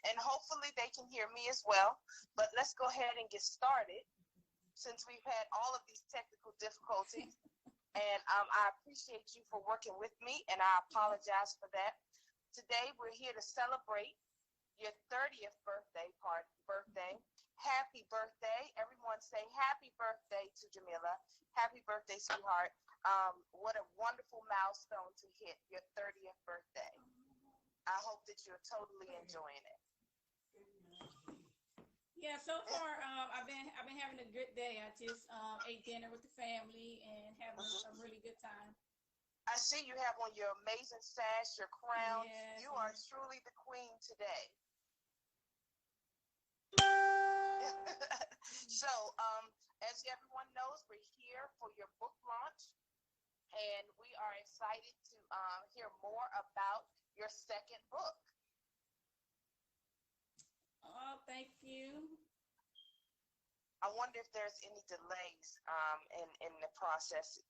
and hopefully they can hear me as well. But let's go ahead and get started since we've had all of these technical difficulties. And I appreciate you for working with me, and I apologize for that. Today, we're here to celebrate your 30th birthday. Happy birthday. Everyone say happy birthday to Jamila. Happy birthday, sweetheart. What a wonderful milestone to hit, your 30th birthday. I hope that you're totally enjoying it. Yeah, so far I've been having a good day. I just ate dinner with the family and having a really good time. I see you have on your amazing sash, your crown. Yes, You are truly the queen today. So, as everyone knows, we're here for your book launch, and we are excited to hear more about your second book. Oh, thank you. I wonder if there's any delays in the process,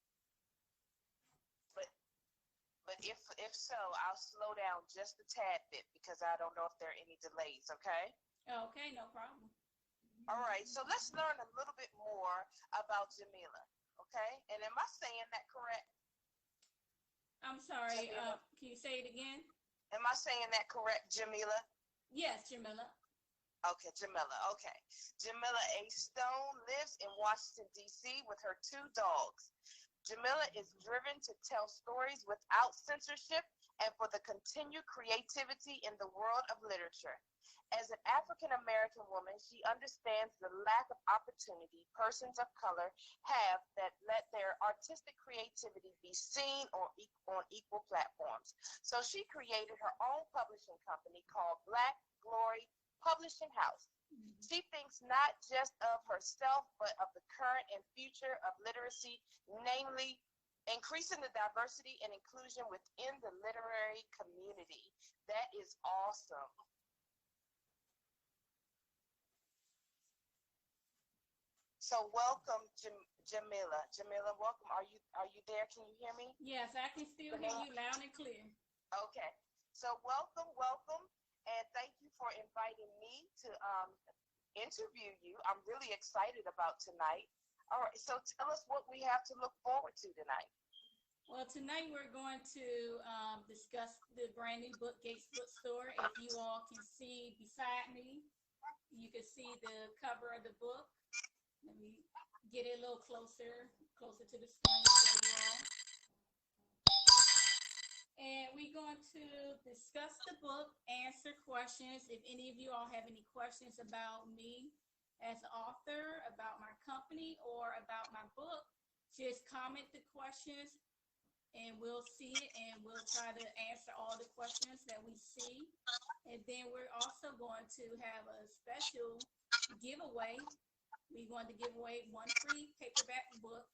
but if so, I'll slow down just a tad bit because I don't know if there are any delays. Okay. Okay, no problem. All right, so let's learn a little bit more about Jamila, okay? And am I saying that correct? I'm sorry, can you say it again? Am I saying that correct, Jamila? Yes, Jamila. Okay, Jamila, okay. Jamila A. Stone lives in Washington, D.C. with her 2 dogs. Jamila is driven to tell stories without censorship and for the continued creativity in the world of literature. As an African-American woman, she understands the lack of opportunity persons of color have that let their artistic creativity be seen on equal platforms. So she created her own publishing company called Black Glory Publishing House. She thinks not just of herself, but of the current and future of literacy, namely increasing the diversity and inclusion within the literary community. That is awesome. So welcome, Jamila. Jamila, welcome. Are you there? Can you hear me? Yes, I can still hear you loud and clear. Okay. So welcome, and thank you for inviting me to interview you. I'm really excited about tonight. All right. So tell us what we have to look forward to tonight. Well, tonight we're going to discuss the brand new book, Gates Bookstore. If you all can see beside me, you can see the cover of the book. Let me get it a little closer to the screen for you all. And we're going to discuss the book, answer questions. If any of you all have any questions about me as an author, about my company, or about my book, just comment the questions and we'll see it and we'll try to answer all the questions that we see. And then we're also going to have a special giveaway. We're going to give away 1 free paperback book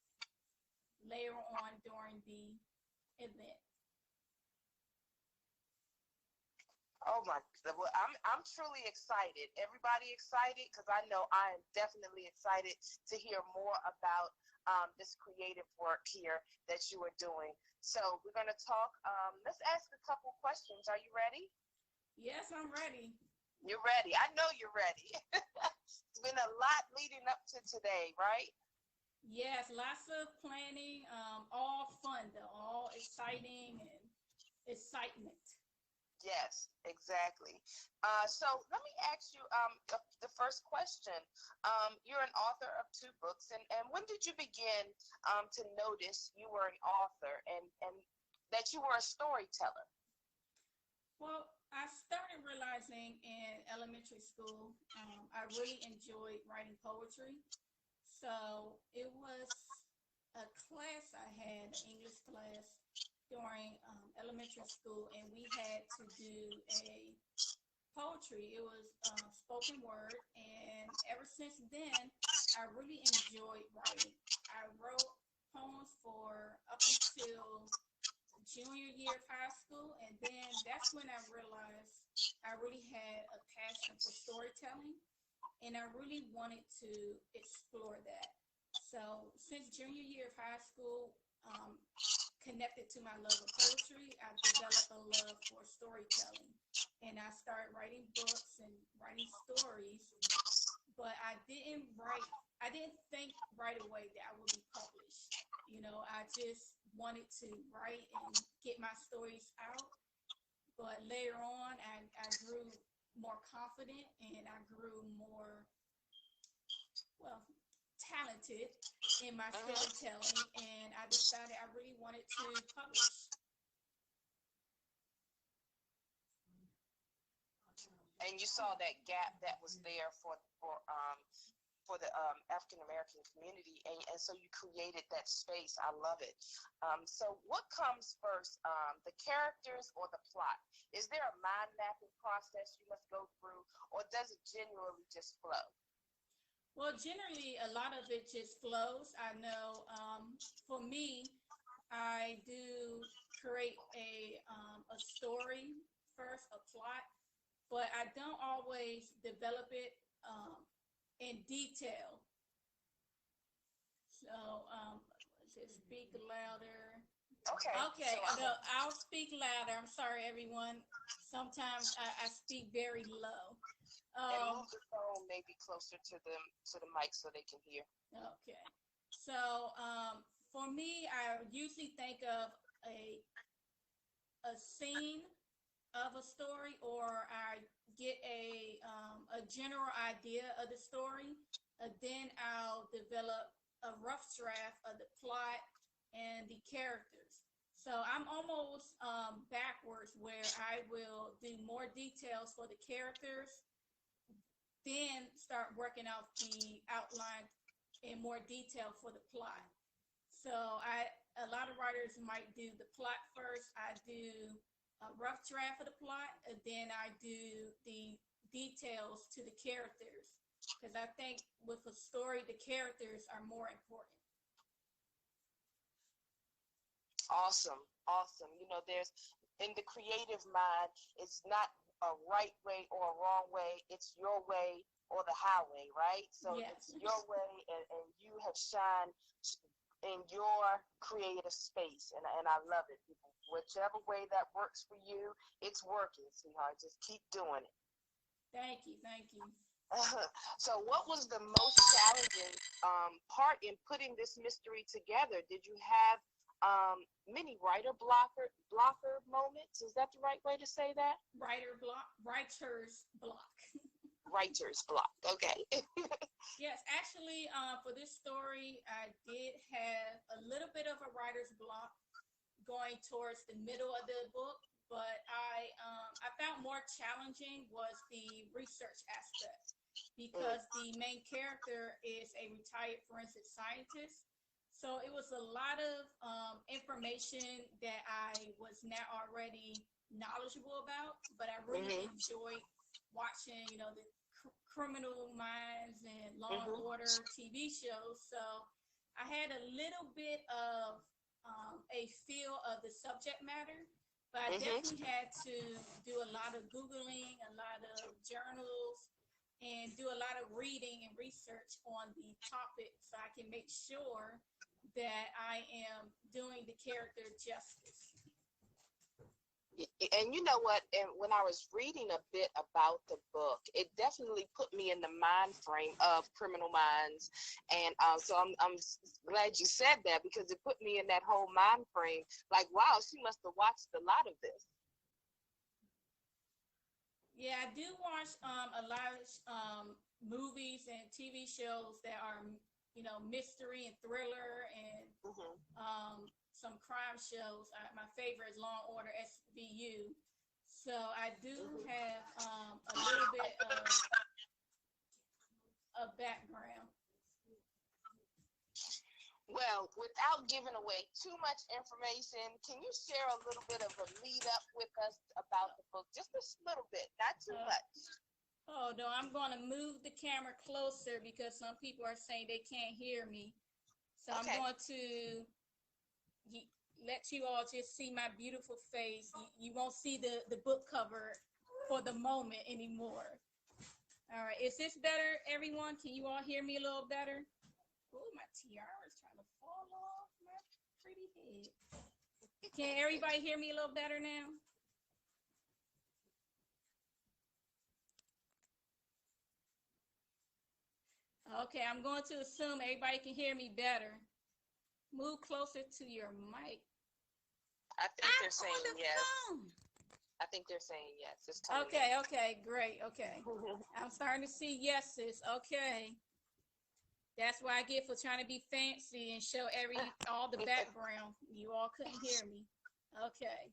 later on during the event. Oh my! Well, I'm truly excited. Everybody excited because I know I am definitely excited to hear more about this creative work here that you are doing. So we're gonna talk. Let's ask a couple questions. Are you ready? Yes, I'm ready. You're ready. I know you're ready. It's been a lot leading up to today, right? Yes, lots of planning, all fun though, all exciting and excitement. Yes, exactly. So let me ask you the first question. You're an author of 2 books, and when did you begin to notice you were an author and that you were a storyteller? Well, I started realizing in elementary school, I really enjoyed writing poetry. So it was a class I had, an English class during elementary school, and we had to do a poetry. It was spoken word, and ever since then, I really enjoyed writing. I wrote poems for up until junior year of high school, and then that's when I realized I really had a passion for storytelling, and I really wanted to explore that. So since junior year of high school, connected to my love of poetry, I developed a love for storytelling. And I started writing books and writing stories, but I didn't think right away that I would be published. I just wanted to write and get my stories out. But later on, I grew more confident and I grew more, well, talented in my storytelling. And I decided I really wanted to publish. And you saw that gap that was there for the African American community, and so you created that space. I love it. So, what comes first, the characters or the plot? Is there a mind mapping process you must go through, or does it genuinely just flow? Well, generally, a lot of it just flows. I know for me, I do create a story first, a plot, but I don't always develop it in detail. So, just speak louder. Okay, Okay, no, I'll speak louder. I'm sorry, everyone. Sometimes I speak very low. and move the phone maybe closer to the mic so they can hear. Okay. So, for me, I usually think of a scene of a story, or I get a general idea of the story, and then I'll develop a rough draft of the plot and the characters. So I'm almost backwards, where I will do more details for the characters, then start working out the outline in more detail for the plot. So a lot of writers might do the plot first. I do a rough draft of the plot, and then I do the details to the characters, because I think with a story, the characters are more important. Awesome, awesome. There's in the creative mind, it's not a right way or a wrong way. It's your way or the highway, right? So Yes. it's your way, and you have shined in your creative space, and I love it. Whichever way that works for you, it's working, sweetheart. Just keep doing it. Thank you, thank you. So, what was the most challenging part in putting this mystery together? Did you have many writer blocker moments? Is that the right way to say that? Writer's block. Writer's block. Okay. Yes, actually, for this story, I did have a little bit of a writer's block going towards the middle of the book, but I found more challenging was the research aspect, because the main character is a retired forensic scientist. So it was a lot of information that I was not already knowledgeable about, but I really enjoyed watching, the Criminal Minds and Law and Order TV shows. So I had a little bit of a feel of the subject matter, but I definitely had to do a lot of Googling, a lot of journals, and do a lot of reading and research on the topic, so I can make sure that I am doing the character justice. And you know what? And when I was reading a bit about the book, it definitely put me in the mind frame of Criminal Minds, and so I'm glad you said that, because it put me in that whole mind frame. Like, wow, she must have watched a lot of this. Yeah, I do watch a lot of movies and TV shows that are, mystery and thriller, and some crime shows. My favorite is Law and Order SVU. So I do have a little bit of background. Well, without giving away too much information, can you share a little bit of a lead up with us about the book? Just a little bit, not too much. Oh, no, I'm going to move the camera closer, because some people are saying they can't hear me. So I'm going to let you all just see my beautiful face. You won't see the book cover for the moment anymore. All right. Is this better, everyone? Can you all hear me a little better? Oh, my tiara is trying to fall off my pretty head. Can everybody hear me a little better now? Okay, I'm going to assume everybody can hear me better. Move closer to your mic. I think they're saying on the yes. phone. I think they're saying yes. It's coming Okay, great. Okay. I'm starting to see yeses. Okay. That's what I get for trying to be fancy and show all the background. You all couldn't hear me. Okay.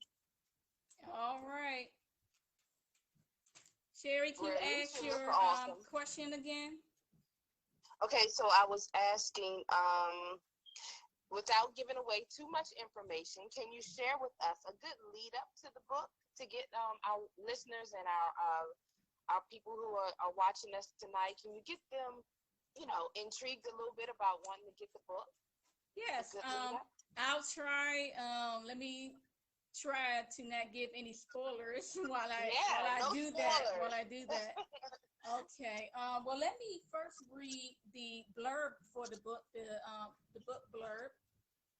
All right. Sherry, can you ask your question again? Okay, so I was asking, without giving away too much information, can you share with us a good lead up to the book to get our listeners and our people who are watching us tonight? Can you get them, intrigued a little bit about wanting to get the book? Yes. I'll try. Let me try to not give any spoilers while I do that. Okay. Well, let me first read the blurb for the book, the book blurb,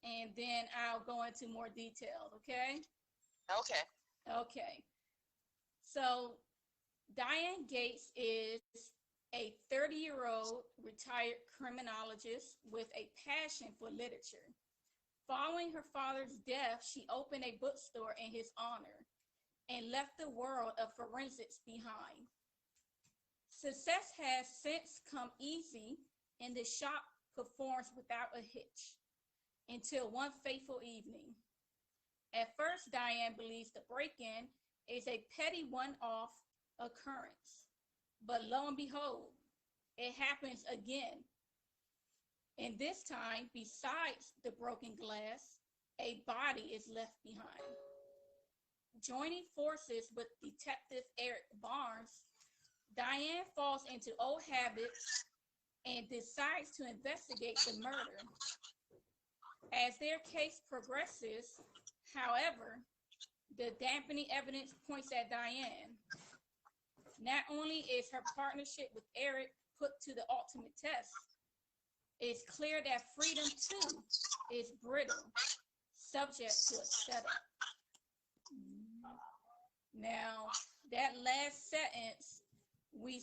and then I'll go into more detail. Okay. Okay. Okay. So Diane Gates is a 30-year-old retired criminologist with a passion for literature. Following her father's death, she opened a bookstore in his honor and left the world of forensics behind. Success has since come easy, and the shop performs without a hitch until one fateful evening. At first, Diane believes the break-in is a petty one-off occurrence, but lo and behold, it happens again. And this time, besides the broken glass, a body is left behind. Joining forces with Detective Eric Barnes, Diane falls into old habits and decides to investigate the murder. As their case progresses, however, the dampening evidence points at Diane. Not only is her partnership with Eric put to the ultimate test, it's clear that freedom too is brittle, subject to a setup. Now, that last sentence, we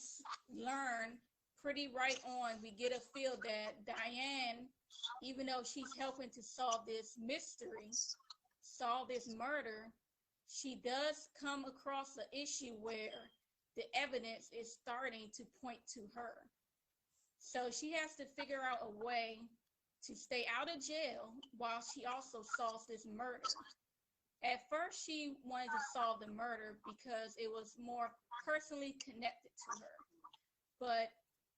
learn pretty right on, we get a feel that Diane, even though she's helping to solve this mystery, solve this murder, she does come across an issue where the evidence is starting to point to her. So she has to figure out a way to stay out of jail while she also solves this murder. At first, she wanted to solve the murder because it was more personally connected to her. But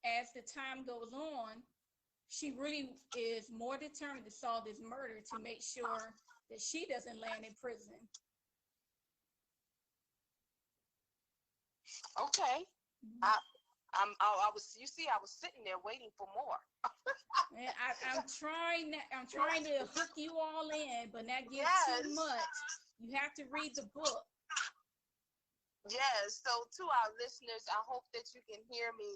as the time goes on, she really is more determined to solve this murder to make sure that she doesn't land in prison. Okay. I was sitting there waiting for more. And I'm trying to hook you all in, but not give too much. You have to read the book. Yes. So to our listeners, I hope that you can hear me.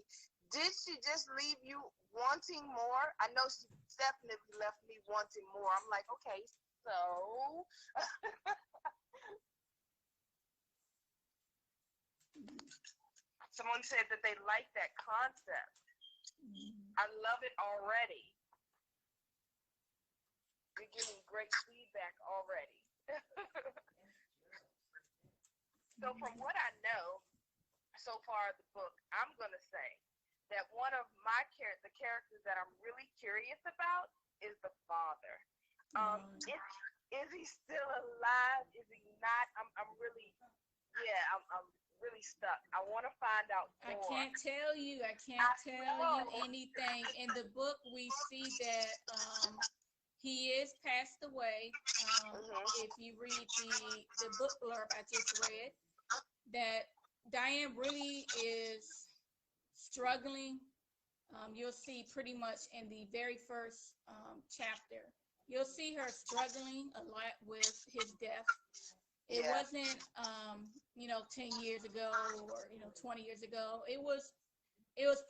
Did she just leave you wanting more? I know she definitely left me wanting more. I'm like, okay, so someone said that they like that concept. I love it already. You're getting great feedback already. So from what I know so far the book, I'm going to say that one of the characters that I'm really curious about is the father. Is he still alive? Is he not? I'm really stuck. I want to find out more. I can't tell you anything. In the book, we see that he is passed away. If you read the book blurb I just read, that Diane really is struggling. You'll see pretty much in the very first chapter. You'll see her struggling a lot with his death. It wasn't, 10 years ago or 20 years ago. It was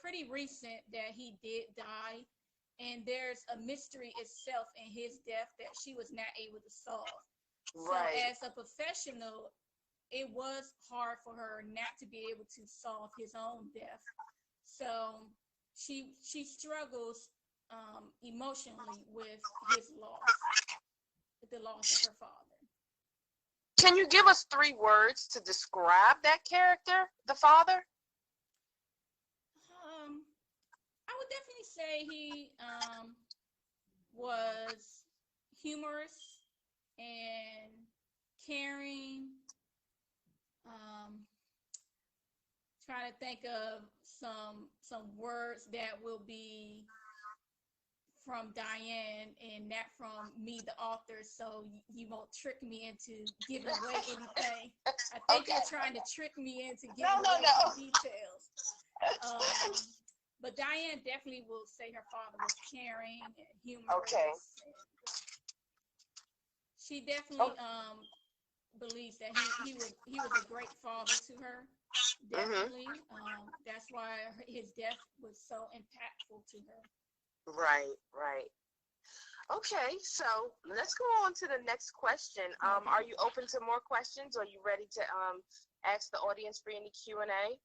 pretty recent that he did die, and there's a mystery itself in his death that she was not able to solve. So Right. as a professional, it was hard for her not to be able to solve his own death. So she struggles emotionally with his loss, with the loss of her father. Can you give us 3 words to describe that character, the father? Um, I would definitely say he was humorous and caring. Um, Trying to think of some words that will be from Diane and not from me, the author, so you won't trick me into giving away anything. I think Okay. you're trying to trick me into No, giving no, away no. details. But Diane definitely will say her father was caring and humorous. Okay. And she definitely Oh. believes that he was a great father to her. Mhm. Definitely. That's why his death was so impactful to her. Right, right. Okay, so let's go on to the next question. Okay. Are you open to more questions? Or are you ready to ask the audience for any Q&A?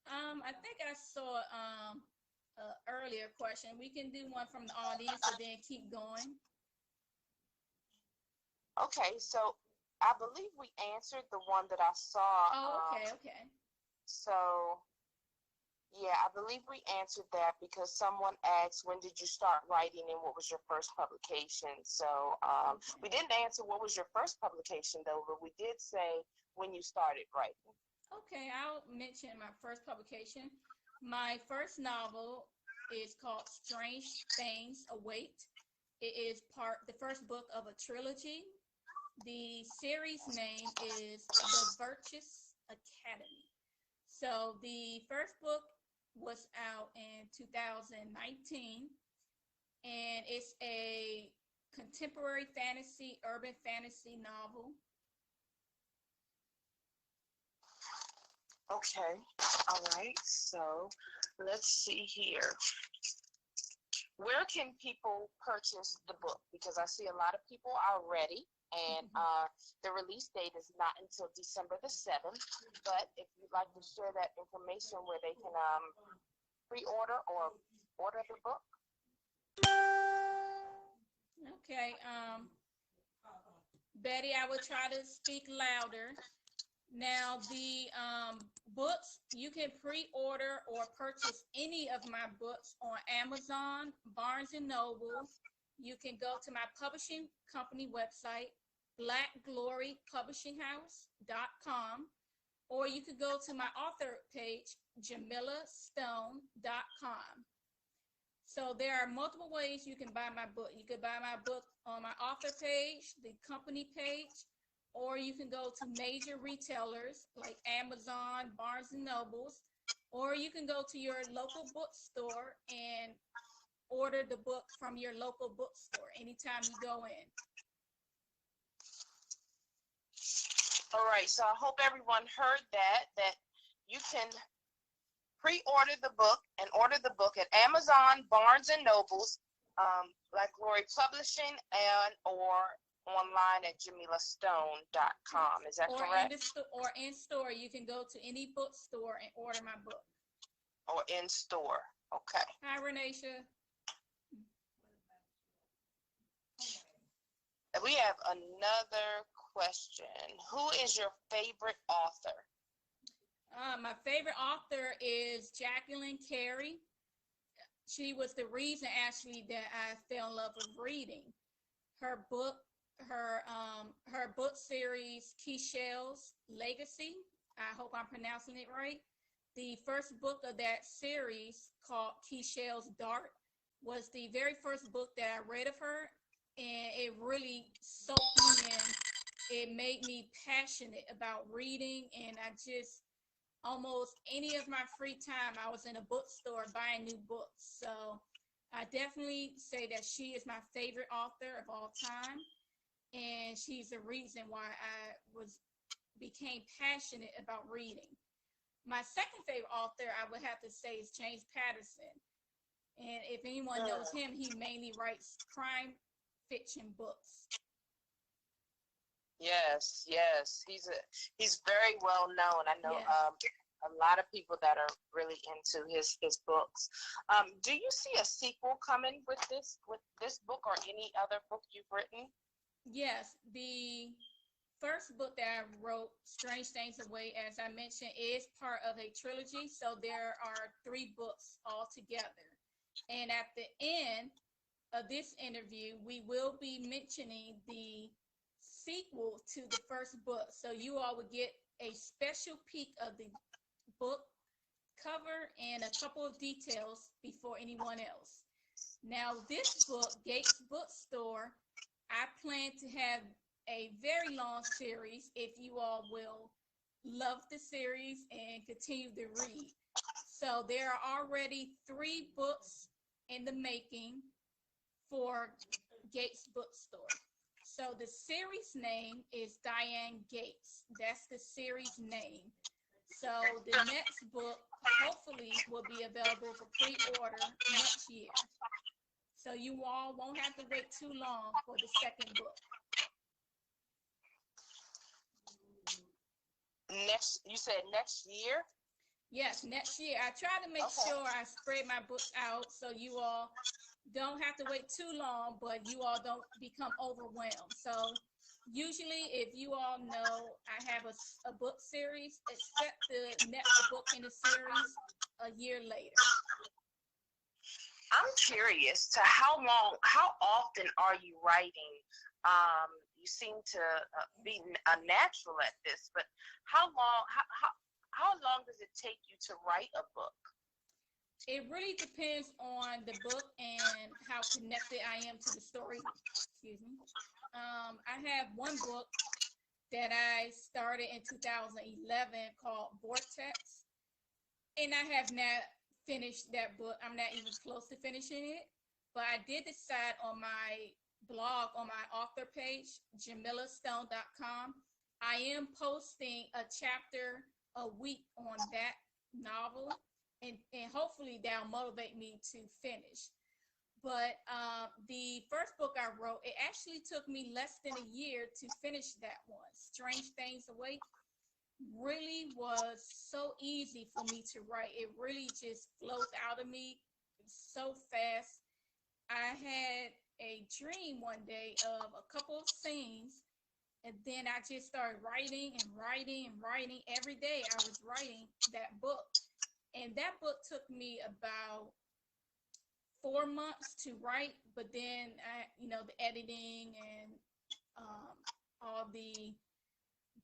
I think I saw an earlier question. We can do one from the audience and then keep going. Okay, so I believe we answered the one that I saw. Oh, okay, okay. So yeah, I believe we answered that because someone asked, when did you start writing and what was your first publication? So Okay. we didn't answer what was your first publication though, but we did say when you started writing. Okay, I'll mention my first publication. My first novel is called Strange Things Await. It is the first book of a trilogy. The series name is The Virtuous Academy. So the first book was out in 2019, and it's a contemporary fantasy, urban fantasy novel. Okay. All right. So let's see here. Where can people purchase the book? Because I see a lot of people are ready, and the release date is not until December the 7th. But if you'd like to share that information where they can pre-order or order the book. Okay, Betty, I will try to speak louder. Now, the books, you can pre-order or purchase any of my books on Amazon, Barnes and Noble. You can go to my publishing company website, blackglorypublishinghouse.com, or you could go to my author page, jamilastone.com. So there are multiple ways you can buy my book. You could buy my book on my author page, the company page, or you can go to major retailers like Amazon, Barnes and Nobles, or you can go to your local bookstore and order the book from your local bookstore anytime you go in. All right, so I hope everyone heard that you can pre-order the book and order the book at Amazon, Barnes and Nobles, Black Glory Publishing, and or online at jamilastone.com. Is that correct? Or in store, you can go to any bookstore and order my book. Or in store. Okay. Hi, Renisha. We have another question. Who is your favorite author? My favorite author is Jacqueline Carey. She was the reason actually that I fell in love with reading. Her book series, Keisha's Legacy. I hope I'm pronouncing it right. The first book of that series, called Keisha's Dart, was the very first book that I read of her, and it really soaked me in. It made me passionate about reading, and I just almost any of my free time, I was in a bookstore buying new books. So I definitely say that she is my favorite author of all time, and she's the reason why I became passionate about reading. My second favorite author, I would have to say, is James Patterson. And if anyone knows him, he mainly writes crime fiction books. Yes, yes. He's very well known. I know Yes. a lot of people that are really into his books. Do you see a sequel coming with this book or any other book you've written? Yes. The first book that I wrote, Strange Things Away, as I mentioned, is part of a trilogy. So there are three books altogether. And at the end of this interview, we will be mentioning the sequel to the first book. So you all will get a special peek of the book cover and a couple of details before anyone else. Now, this book, Gates Bookstore, I plan to have a very long series if you all will love the series and continue to read. So there are already three books in the making for Gates Bookstore. So the series name is Diane Gates. That's the series name. So the next book hopefully will be available for pre-order next year. So you all won't have to wait too long for the second book. You said next year? Yes, next year. I try to make Okay. sure I spread my books out so you all don't have to wait too long, but you all don't become overwhelmed. So usually, if you all know, I have a book series, expect the next book in the series a year later. I'm curious to how often are you writing? You seem to be a natural at this, but how long does it take you to write a book? It really depends on the book and how connected I am to the story. Excuse me. I have one book that I started in 2011 called Vortex, and I have not finished that book. I'm not even close to finishing it, but I did decide on my blog, on my author page, jamilastone.com, I am posting a chapter a week on that novel, and hopefully that'll motivate me to finish. But the first book I wrote, it actually took me less than a year to finish that one. Strange Things Awake really was so easy for me to write. It really just flows out of me so fast. I had a dream one day of a couple of scenes, and then I just started writing and writing and writing. Every day I was writing that book. And that book took me about 4 months to write, but then the editing and all the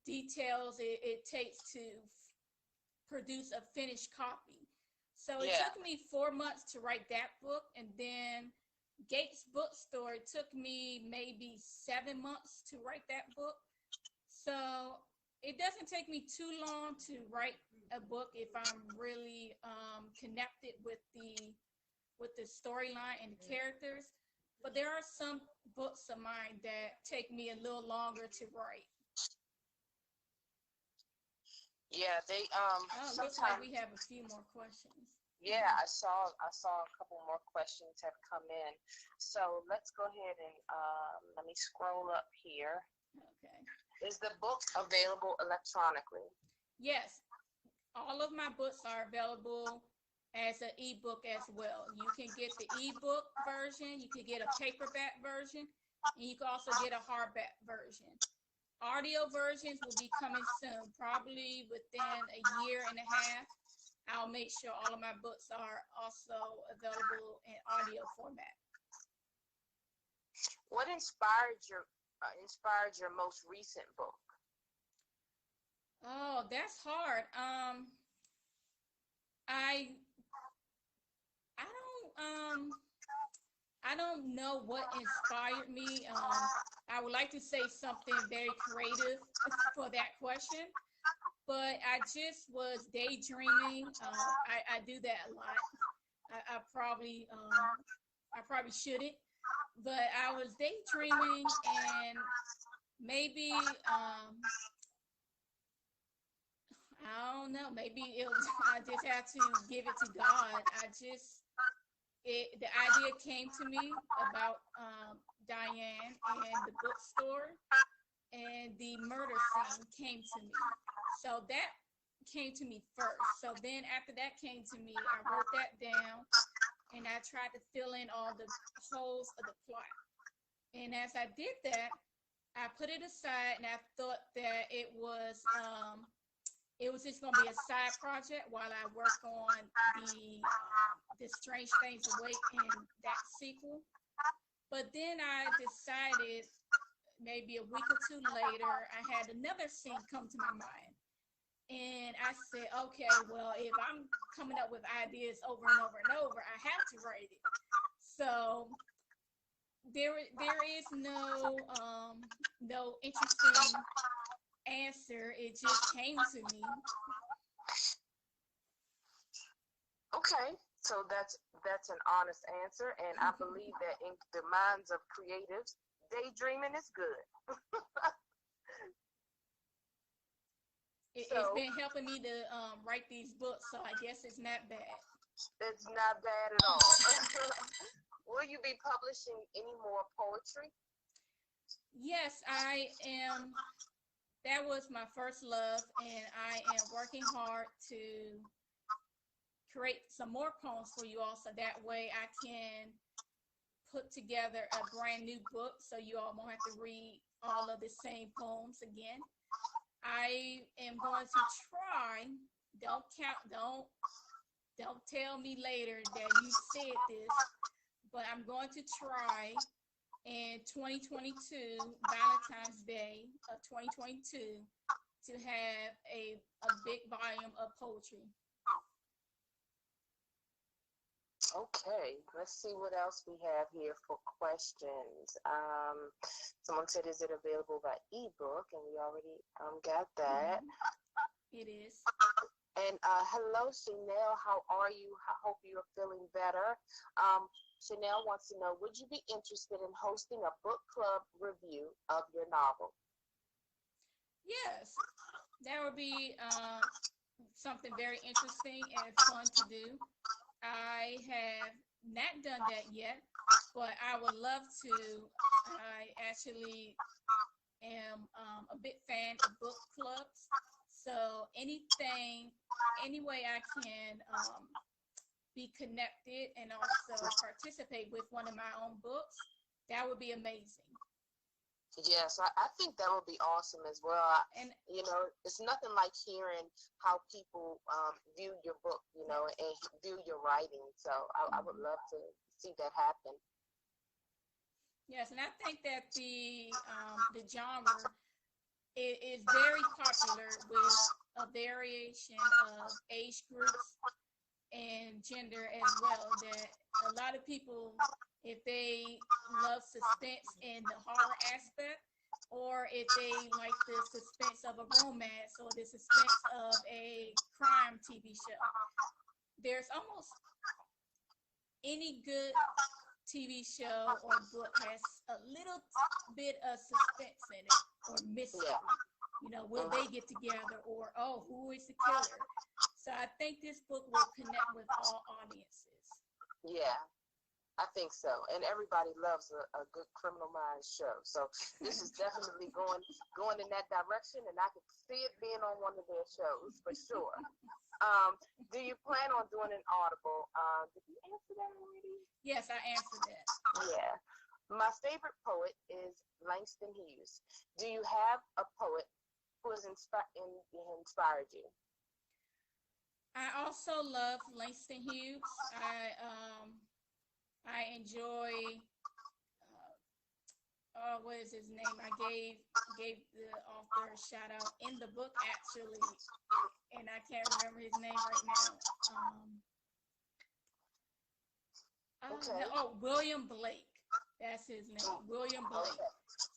details it takes to produce a finished copy. So it Yeah. took me 4 months to write that book, and then Gates Bookstore, it took me maybe 7 months to write that book. So it doesn't take me too long to write a book if I'm really connected with the storyline and the characters. But there are some books of mine that take me a little longer to write. Yeah, they Oh, looks like sometimes. we have a few more questions. Yeah, I saw a couple more questions have come in. So let's go ahead and let me scroll up here. Okay. Is the book available electronically? Yes, all of my books are available as an ebook as well. You can get the ebook version, you can get a paperback version, and you can also get a hardback version. Audio versions will be coming soon, probably within a year and a half. I'll make sure all of my books are also available in audio format. What inspired your most recent book? Oh, that's hard. I I I don't know what inspired me. I would like to say something very creative for that question, but I just was daydreaming. I do that a lot. I probably shouldn't, but I was daydreaming, and maybe I don't know. Maybe I just have to give it to God. The idea came to me about Diane and the bookstore, and the murder scene came to me. So that came to me first. So then after that came to me, I wrote that down and I tried to fill in all the holes of the plot. And as I did that, I put it aside and I thought that it was just gonna be a side project while I work on the Strange Things Awake in that sequel. But then I decided maybe a week or two later, I had another scene come to my mind. And I said, okay, well, if I'm coming up with ideas over and over and over, I have to write it. So there is no interesting answer. It just came to me. Okay, so that's an honest answer, and I believe that in the minds of creatives, daydreaming is good. It's been helping me to write these books, so I guess it's not bad. It's not bad at all. Will you be publishing any more poetry? Yes, I am. That was my first love, and I am working hard to create some more poems for you all, so that way I can put together a brand new book so you all won't have to read all of the same poems again. I am going to try. Don't count. Don't tell me later that you said this, but I'm going to try in 2022, Valentine's Day of 2022, to have a big volume of poetry. Okay, let's see what else we have here for questions. Someone said, is it available by ebook? And we already got that. It is. And hello, Chanel. How are you? I hope you are feeling better. Chanel wants to know, would you be interested in hosting a book club review of your novel? Yes, that would be something very interesting and fun to do. I have not done that yet, but I would love to. I actually am a big fan of book clubs. So any way I can be connected and also participate with one of my own books, that would be amazing. Yes, I think that would be awesome as well. And it's nothing like hearing how people view your book, and view your writing. So I would love to see that happen. Yes, and I think that the genre is very popular with a variation of age groups and gender as well. That a lot of people, if they love suspense in the horror aspect, or if they like the suspense of a romance or the suspense of a crime TV show, there's almost any good TV show or book has a little bit of suspense in it or mystery. Will they get together, or who is the killer? So I think this book will connect with all audiences. Yeah, I think so. And everybody loves a good Criminal Minds show. So this is definitely going in that direction, and I can see it being on one of their shows for sure. Do you plan on doing an Audible? Did you answer that already? Yes, I answered that. Yeah. My favorite poet is Langston Hughes. Do you have a poet who has inspired you? I also love Langston Hughes. I enjoy what is his name? I gave the author a shout out in the book actually, and I can't remember his name right now. Okay. William Blake. That's his name, William Blake.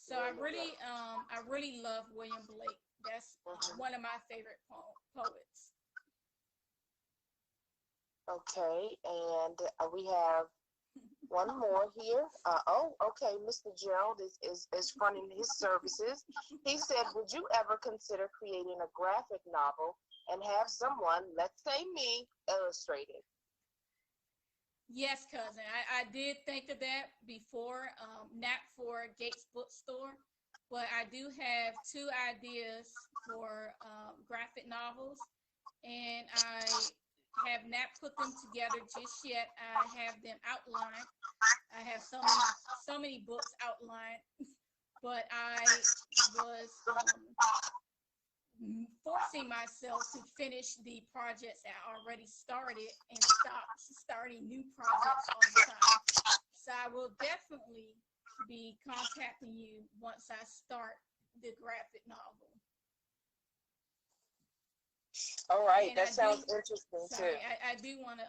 So I really love William Blake. That's one of my favorite poets. Okay, and we have one more here. Okay. Mr. Gerald is fronting his services. He said, would you ever consider creating a graphic novel and have someone, let's say me, illustrate it? Yes, cousin. I did think of that before, not for Gates Bookstore, but I do have two ideas for graphic novels, and I have not put them together just yet. I have them outlined. I have so many books outlined, but I was forcing myself to finish the projects I already started and stop starting new projects all the time. So I will definitely be contacting you once I start the graphic novel. All right, And that I do, sounds interesting too. sorry, I do want to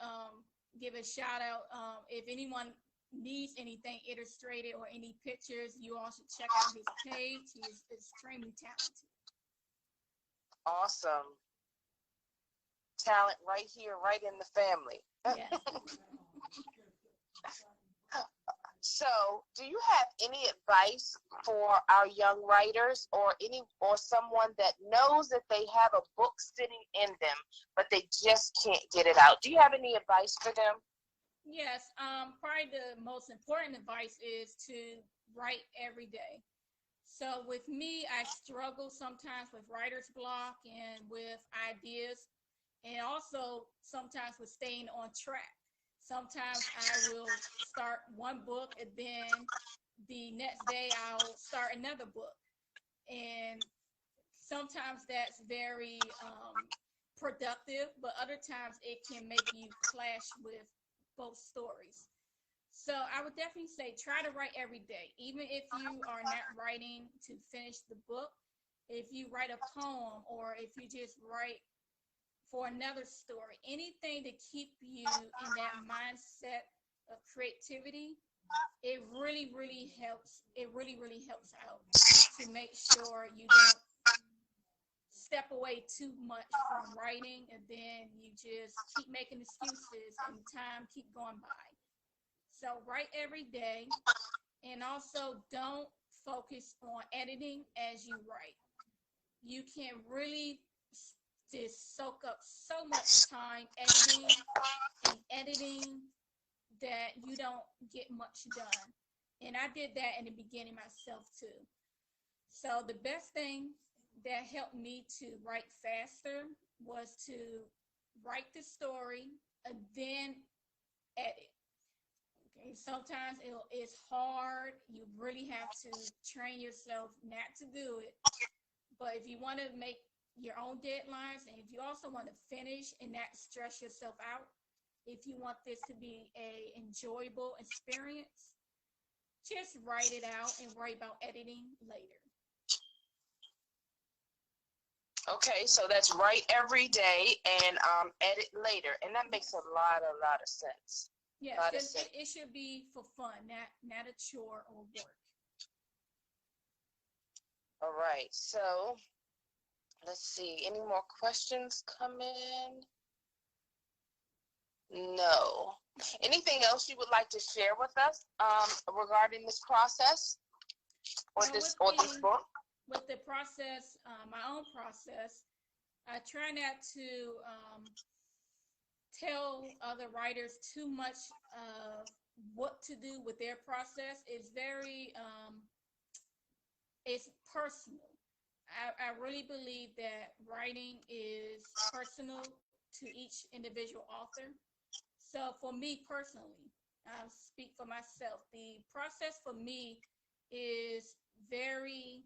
give a shout out. If anyone needs anything illustrated or any pictures, you all should check out his page. He is extremely talented. Awesome. Talent right here, right in the family. Yes. So, do you have any advice for our young writers, or someone that knows that they have a book sitting in them, but they just can't get it out? Do you have any advice for them? Yes. Probably the most important advice is to write every day. So with me, I struggle sometimes with writer's block and with ideas, and also sometimes with staying on track. Sometimes I will start one book and then the next day I'll start another book. And sometimes that's very productive, but other times it can make you clash with both stories. So I would definitely say try to write every day, even if you are not writing to finish the book. If you write a poem or if you just write for another story, anything to keep you in that mindset of creativity, it really, really helps. It really, really helps out to make sure you don't step away too much from writing and then you just keep making excuses and time keep going by. So write every day, and also don't focus on editing as you write. You can really just soak up so much time editing that you don't get much done. And I did that in the beginning myself too. So the best thing that helped me to write faster was to write the story and then edit. Okay, sometimes it's hard. You really have to train yourself not to do it. But if you want to make your own deadlines, and if you also want to finish and not stress yourself out, if you want this to be a enjoyable experience, just write it out and worry about editing later. Okay, so that's write every day and edit later, and that makes a lot of sense. Yes, it should be for fun, not a chore or work. All right, so let's see. Any more questions come in? No. Anything else you would like to share with us regarding this process or this book? With the process, my own process, I try not to tell other writers too much of what to do with their process. It's very it's personal. I really believe that writing is personal to each individual author. So for me personally, I speak for myself. The process for me is very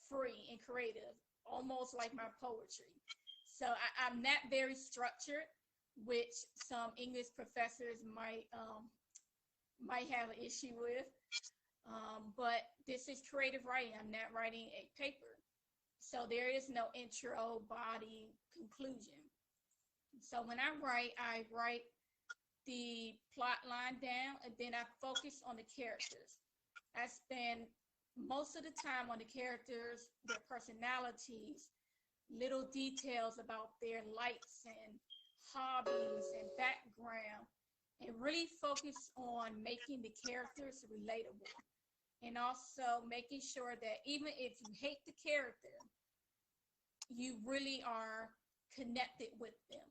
free and creative, almost like my poetry. So I'm not very structured, which some English professors might have an issue with. But this is creative writing. I'm not writing a paper. So there is no intro, body, conclusion. So when I write the plot line down, and then I focus on the characters. I spend most of the time on the characters, their personalities, little details about their likes and hobbies and background, and really focus on making the characters relatable. And also making sure that even if you hate the character, you really are connected with them.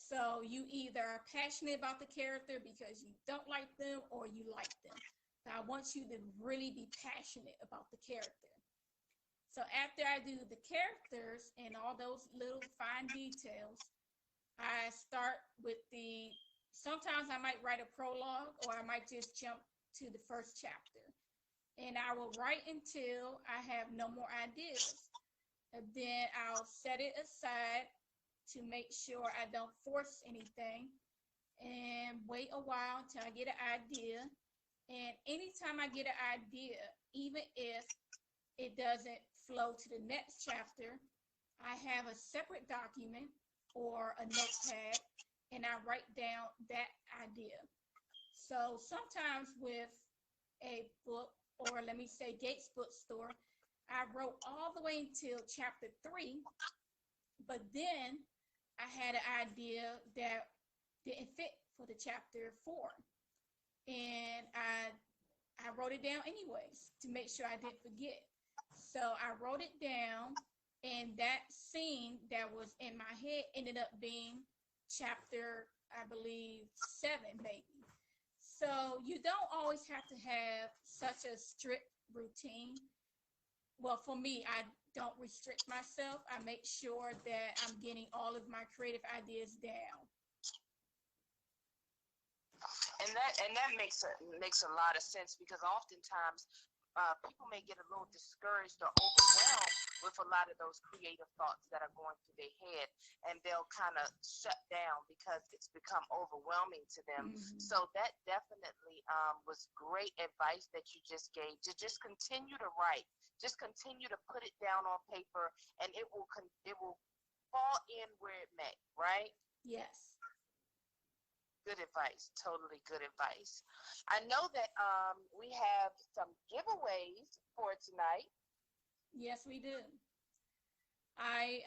So you either are passionate about the character because you don't like them or you like them. I want you to really be passionate about the character. So after I do the characters and all those little fine details, I start with sometimes I might write a prologue or I might just jump to the first chapter. And I will write until I have no more ideas. And then I'll set it aside to make sure I don't force anything and wait a while until I get an idea. And anytime I get an idea, even if it doesn't flow to the next chapter, I have a separate document or a notepad and I write down that idea. So sometimes with a book, or let me say Gates Bookstore, I wrote all the way until chapter 3, but then I had an idea that didn't fit for the chapter 4. And I wrote it down anyways to make sure I didn't forget. So I wrote it down, and that scene that was in my head ended up being chapter, I believe, 7, maybe. So you don't always have to have such a strict routine. Well, for me, I don't restrict myself. I make sure that I'm getting all of my creative ideas down. And that makes a lot of sense, because oftentimes people may get a little discouraged or overwhelmed with a lot of those creative thoughts that are going through their head, and they'll kind of shut down because it's become overwhelming to them. Mm-hmm. So that definitely was great advice that you just gave, to just continue to write, just continue to put it down on paper, and it will fall in where it may, right? Yes. Good advice. Totally good advice. I know that we have some giveaways for tonight. Yes, we do. I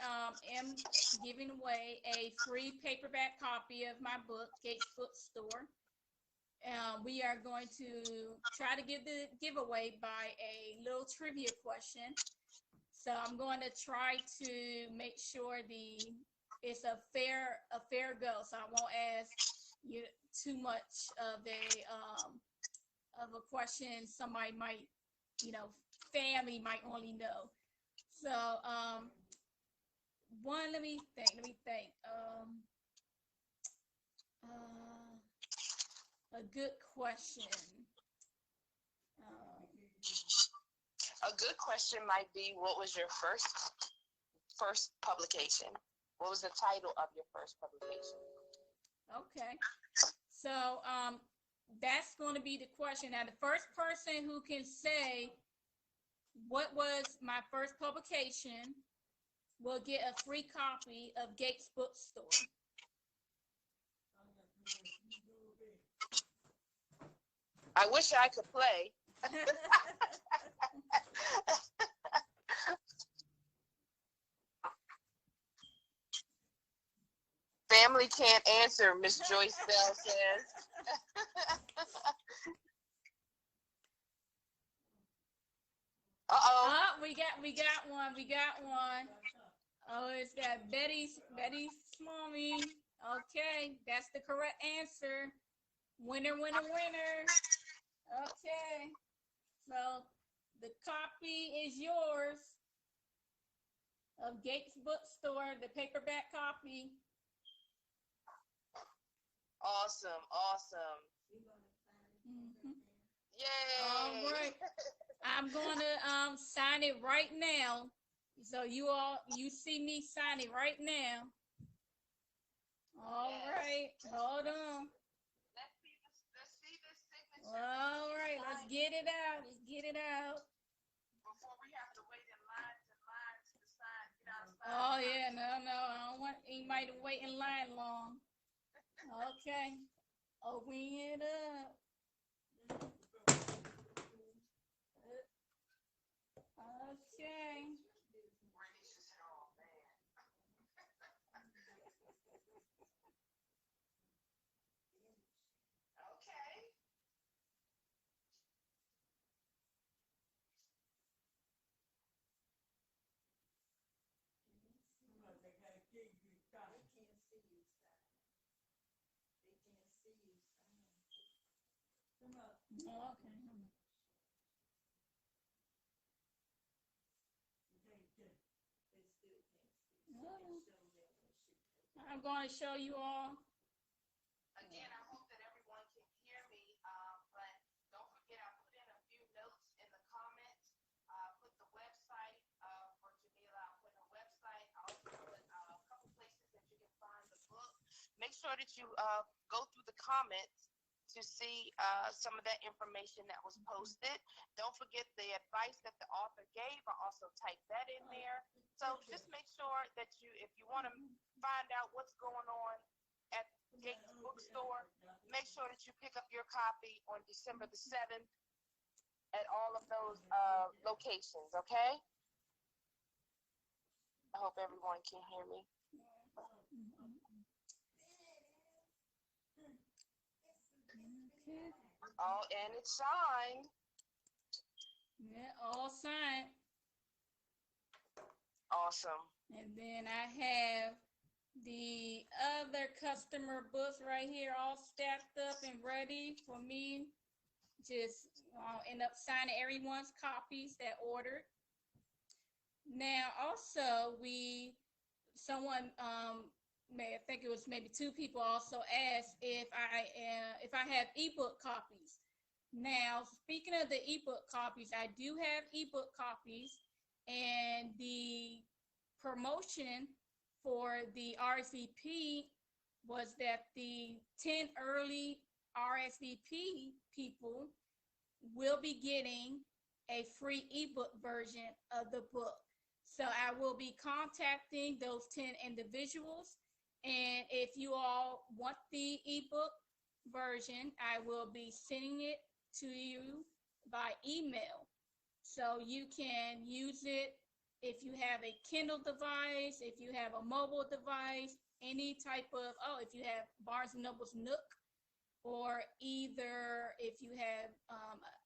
am giving away a free paperback copy of my book, Gates Bookstore. We are going to try to give the giveaway by a little trivia question. So I'm going to try to make sure it's a fair go. So I won't ask you too much of a question somebody might, family might only know. So let me think. A good question. A good question might be, what was your first publication? What was the title of your first publication? Okay. So that's going to be the question. Now, the first person who can say what was my first publication will get a free copy of Gates Bookstore. I wish I could play. Family can't answer, Miss Joyce Bell says. Uh-oh. We got one. Oh, it's got Betty Smalley. Okay, that's the correct answer. Winner. Okay. So the copy is yours of Gates Bookstore, the paperback copy. Awesome. Mm-hmm. Yay! All right. I'm going to sign it right now. So you see me sign it right now. All right. Hold on. Let's see this signature. All right. Let's get it out. Before we have to wait in line to sign. Get outside. Oh, yeah. No. I don't want anybody to wait in line long. Okay. Open it up. Okay. Okay. I'm going to show you all. Again, I hope that everyone can hear me, but don't forget I put in a few notes in the comments. Put the website for Jamila. I put her website. I also put a couple places that you can find the book. Make sure that you go through the comments to see some of that information that was posted. Don't forget the advice that the author gave. I also typed that in there. So just make sure that if you want to find out what's going on at Gates Bookstore, make sure that you pick up your copy on December the 7th at all of those locations, okay? I hope everyone can hear me. Oh, and it's signed. Yeah, all signed. Awesome. And then I have the other customer books right here, all stacked up and ready for me. Just end up signing everyone's copies that ordered. Now, also, someone I think it was maybe two people also asked if I have ebook copies. Now, speaking of the ebook copies, I do have ebook copies, and the promotion for the RSVP was that the 10 early RSVP people will be getting a free ebook version of the book. So I will be contacting those 10 individuals. And if you all want the ebook version, I will be sending it to you by email. So you can use it if you have a Kindle device, if you have a mobile device, any type of, if you have Barnes & Noble's Nook, or either if you have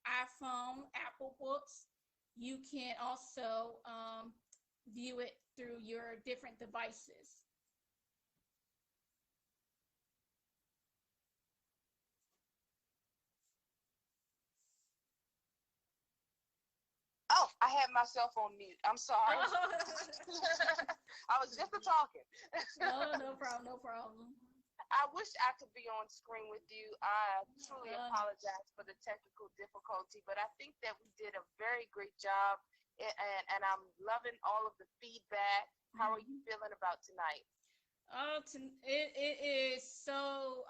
iPhone, Apple Books, you can also view it through your different devices. Oh, I had myself on mute. I'm sorry. I was just talking. No problem, no problem. I wish I could be on screen with you. I truly apologize for the technical difficulty, but I think that we did a very great job, and I'm loving all of the feedback. How are you feeling about tonight? It is so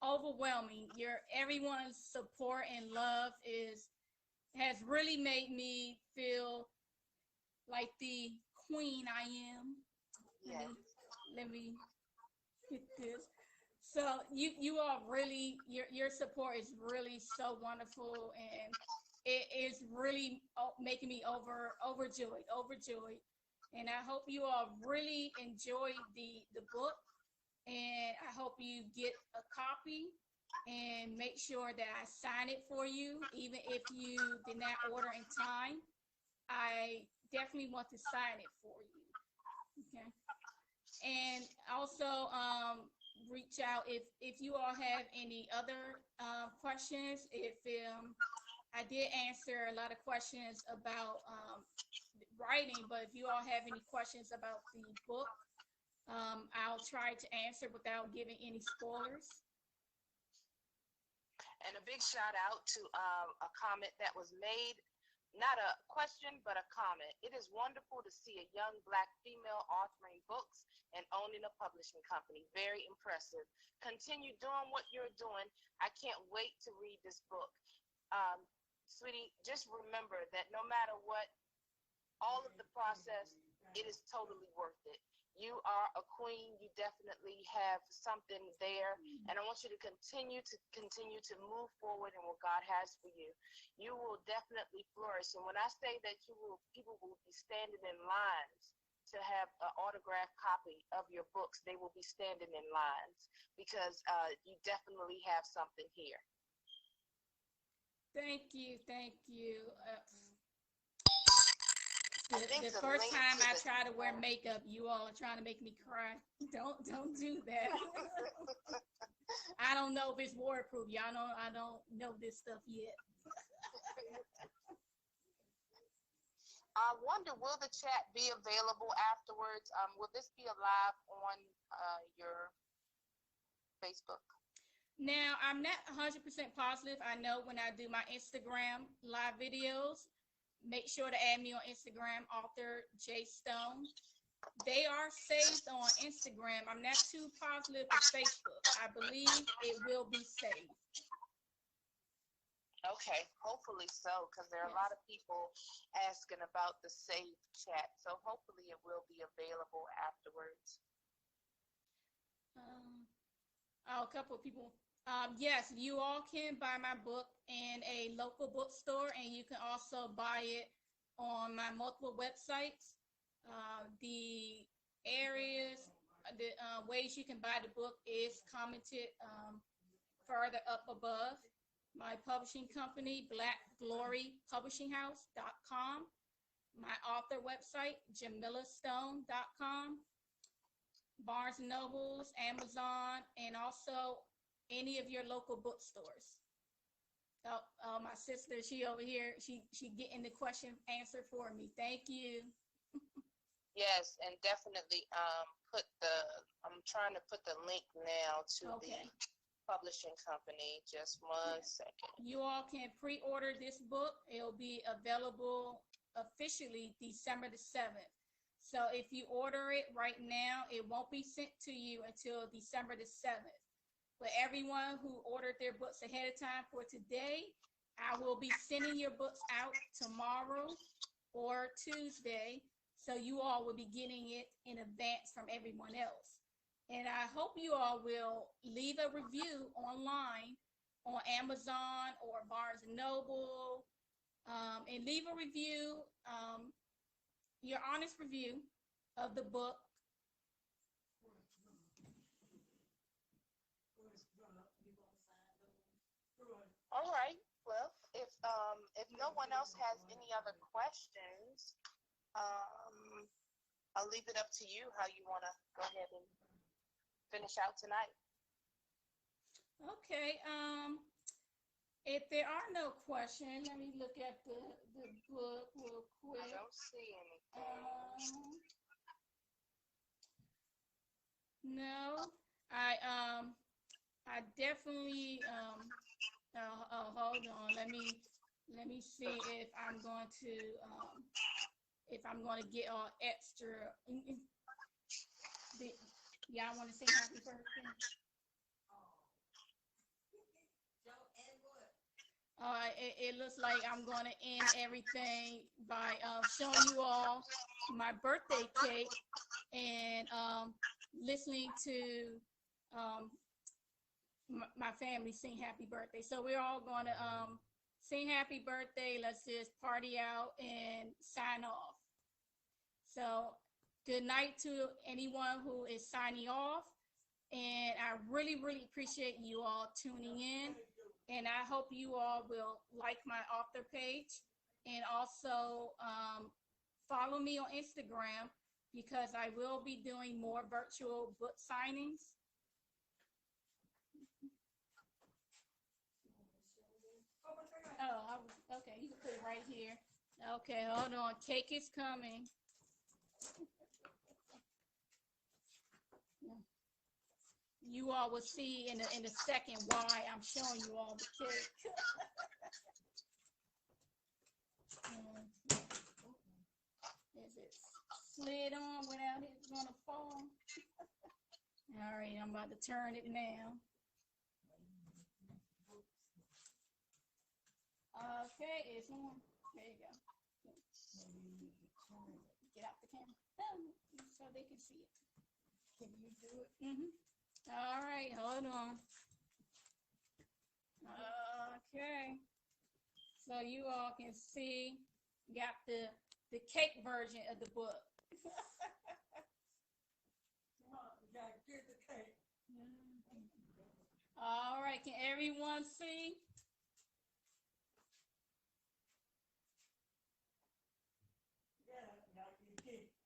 overwhelming. Everyone's support and love has really made me feel like the queen I am. Yes. Let me hit this. So you all really, your support is really so wonderful, and it is really making me overjoyed. And I hope you all really enjoy the book, and I hope you get a copy and make sure that I sign it for you, even if you did not order in time. I definitely want to sign it for you. Okay. And also reach out if you all have any other questions. If I did answer a lot of questions about writing, but if you all have any questions about the book, I'll try to answer without giving any spoilers. And a big shout out to a comment that was made, not a question, but a comment. It is wonderful to see a young Black female authoring books and owning a publishing company. Very impressive. Continue doing what you're doing. I can't wait to read this book. Sweetie, just remember that no matter what, all of the process, it is totally worth it. You are a queen. You definitely have something there, and I want you to continue to move forward in what God has for you. You will definitely flourish, and when I say that people will be standing in lines to have an autographed copy of your books. They will be standing in lines because you definitely have something here. Thank you. The first time I try to wear makeup, you all are trying to make me cry. Don't do that. I don't know if it's waterproof. Y'all know I don't know this stuff yet. I wonder, will the chat be available afterwards? Will this be live on your Facebook? Now, I'm not 100% positive. I know when I do my Instagram live videos, make sure to add me on Instagram, author J Stone. They are saved on Instagram. I'm not too positive for Facebook. I believe it will be saved. Okay, hopefully so, because there are a lot of people asking about the saved chat. So hopefully it will be available afterwards. A couple of people. Yes, you all can buy my book in a local bookstore, and you can also buy it on my multiple websites. The areas, the ways you can buy the book is commented further up above. My publishing company, blackglorypublishinghouse.com. My author website, jamilastone.com. Barnes and Nobles, Amazon, and also any of your local bookstores. My sister, she over here, she getting the question answered for me. Thank you. Yes, and definitely I'm trying to put the link now to the publishing company. Just one second. You all can pre-order this book. It'll be available officially December the 7th. So if you order it right now, it won't be sent to you until December the 7th. For everyone who ordered their books ahead of time for today, I will be sending your books out tomorrow or Tuesday. So you all will be getting it in advance from everyone else. And I hope you all will leave a review online on Amazon or Barnes and Noble, and leave a review, your honest review of the book. All right. Well, if no one else has any other questions, I'll leave it up to you how you want to go ahead and finish out tonight. Okay. If there are no questions, let me look at the book real quick. I don't see anything. No, I definitely hold on. Let me see if I'm going to get all extra. Y'all want to say happy birthday? It looks like I'm going to end everything by showing you all my birthday cake and listening to my family sing happy birthday. So we're all going to sing happy birthday. Let's just party out and sign off. So good night to anyone who is signing off. And I really, really appreciate you all tuning in. And I hope you all will like my author page and also follow me on Instagram, because I will be doing more virtual book signings. Oh, okay, you can put it right here. Okay, hold on. Cake is coming. You all will see in a second why I'm showing you all the cake. Is it slid on without it gonna fall? All right, I'm about to turn it now. Okay, it's on. There you go. Get out the camera so they can see it. Can you do it? All right, hold on. Okay. So you all can see, got the cake version of the book. Come on, you gotta get the cake. All right, can everyone see?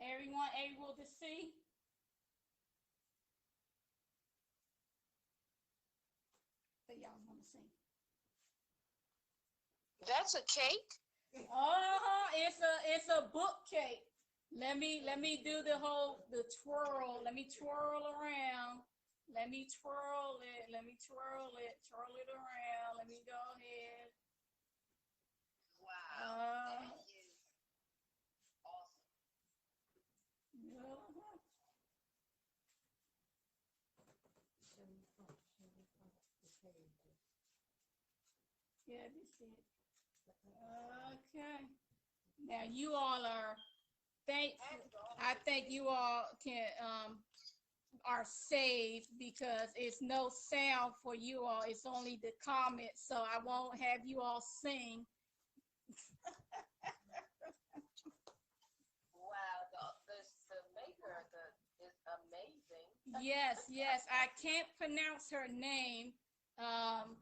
Everyone able to see? But y'all want to see. That's a cake? It's a book cake. Let me do the twirl. Let me twirl around. Twirl it around. Let me go ahead. Wow, Uh, that is awesome. uh-huh. Yeah, this is okay. Now you all are thankful. I think you all can are saved because it's no sound for you all. It's only the comments, so I won't have you all sing. Wow, the maker is amazing. Yes, yes. I can't pronounce her name. Um,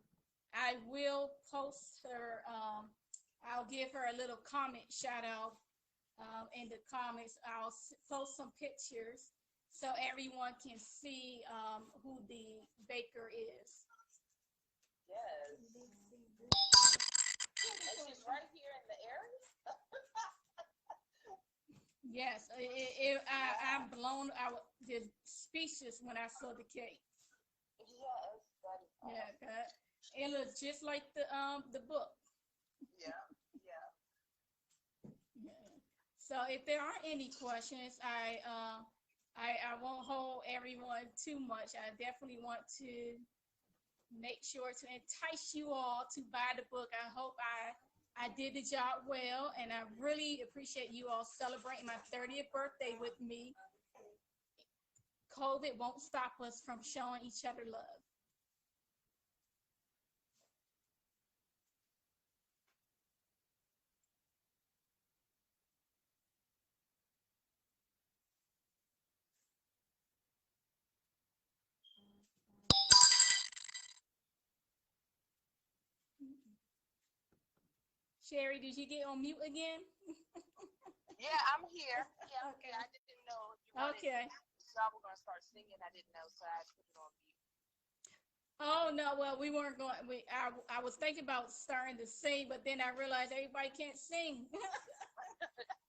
I will post her. I'll give her a little comment shout out in the comments. I'll post some pictures so everyone can see who the baker is. Yes. And she's right here in the area. Yes, I'm blown. I was just speechless when I saw the cake. Yes, that is Yeah, awesome. it looks just like the book. Yeah, yeah. Yeah. So if there aren't any questions, I won't hold everyone too much. I definitely want to make sure to entice you all to buy the book. I hope I did the job well, and I really appreciate you all celebrating my 30th birthday with me. COVID won't stop us from showing each other love. Sherry, did you get on mute again? Yeah, I'm here. Yeah, I'm Okay. here. I didn't know you wanted. Okay. So I was gonna start singing. I didn't know, so I put it on mute. Oh no, well we weren't going. I was thinking about starting to sing, but then I realized everybody can't sing.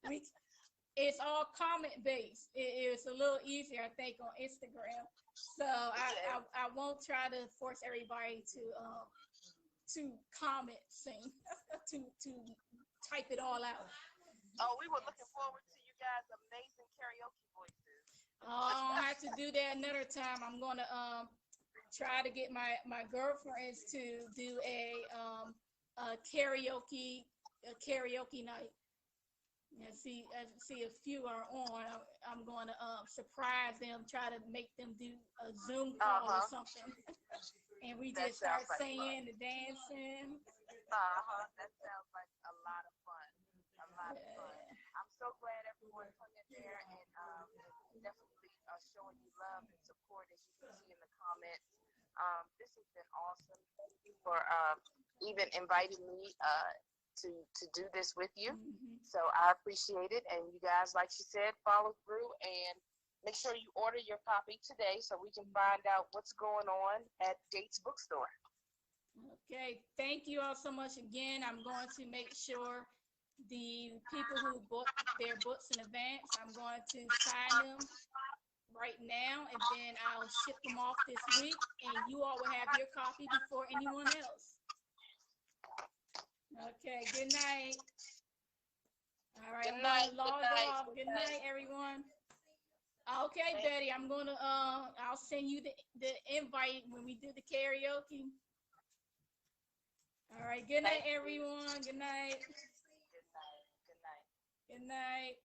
we it's all comment based. It's a little easier, I think, on Instagram. So Yes. I won't try to force everybody to comment sing to type it all out. Oh, we were looking forward to you guys' amazing karaoke voices. I'll have to do that another time. I'm gonna try to get my girlfriends to do a karaoke night. And see a few are on. I'm going to surprise them, try to make them do a Zoom Uh call or huh. something, and we That just start sounds like fun. singing and dancing. Uh huh. That sounds like a lot of fun. A lot of fun. Yeah. I'm so glad everyone hung in there and definitely showing you love and support as you can see in the comments. This has been awesome. Thank you for even inviting me to do this with you. Mm-hmm. So I appreciate it. And you guys, like she said, follow through and make sure you order your copy today so we can find out what's going on at Gates Bookstore. Okay, thank you all so much again. I'm going to make sure the people who book their books in advance, I'm going to sign them right now, and then I'll ship them off this week, and you all will have your copy before anyone else. Okay, good night. All right, Good I'm going night. to Good log night. off. Good Good night. night, everyone. Okay, Betty, I'm going to, I'll send you the invite when we do the karaoke. All right, good night, Thank you. everyone. Good night. Good night. Good night. Good night.